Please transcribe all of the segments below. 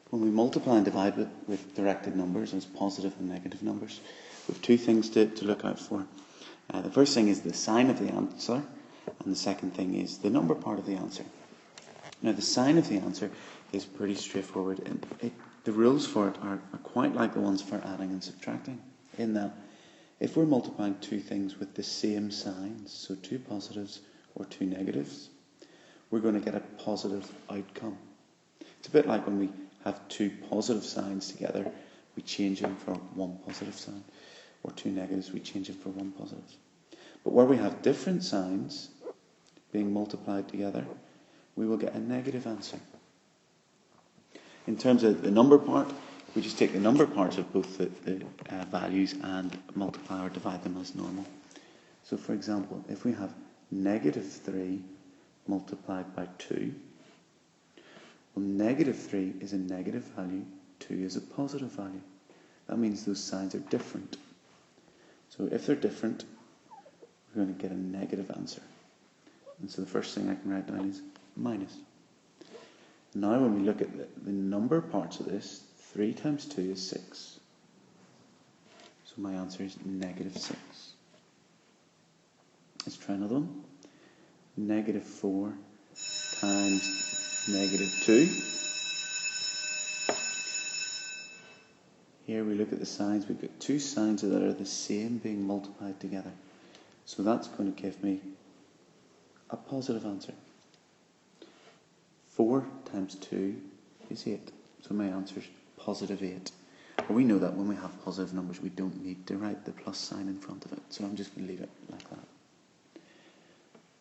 When we multiply and divide with directed numbers, as positive and negative numbers, we have two things to look out for. The first thing is the sign of the answer, and the second thing is the number part of the answer. Now, the sign of the answer is pretty straightforward, and the rules for it are quite like the ones for adding and subtracting, in that if we're multiplying two things with the same signs, so two positives or two negatives, we're going to get a positive outcome. It's a bit like when we have two positive signs together, we change them for one positive sign, or two negatives, we change them for one positive. But where we have different signs being multiplied together, we will get a negative answer. In terms of the number part, we just take the number parts of both the values and multiply or divide them as normal. So for example, if we have negative 3 multiplied by 2, well, negative 3 is a negative value, 2 is a positive value. That means those signs are different. So if they're different, we're going to get a negative answer. And so the first thing I can write down is minus. Now when we look at the number parts of this, 3 times 2 is 6. So my answer is negative 6. Let's try another one. Negative 4 times negative 2. Here we look at the signs. We've got two signs that are the same being multiplied together. So that's going to give me a positive answer. 4 times 2 is 8. So my answer is positive 8. But we know that when we have positive numbers, we don't need to write the plus sign in front of it. So I'm just going to leave it like that.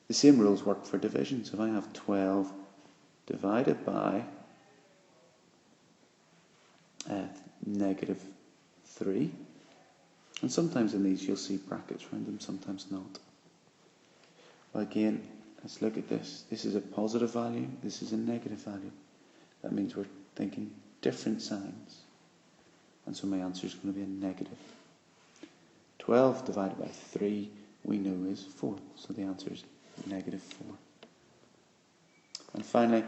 The same rules work for division. So if I have 12 divided by negative 3, and sometimes in these you'll see brackets around them, sometimes not. Well, again, let's look at this. This is a positive value, this is a negative value. That means we're thinking different signs. And so my answer is going to be a negative. 12 divided by 3 we know is 4. So the answer is negative 4. And finally,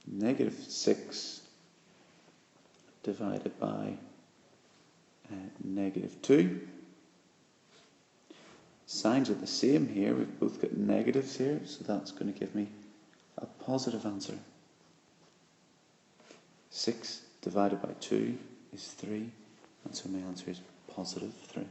negative 6 divided by negative 2. Signs are the same here. We've both got negatives here, so that's going to give me a positive answer. 6 divided by 2 is 3, and so my answer is positive 3.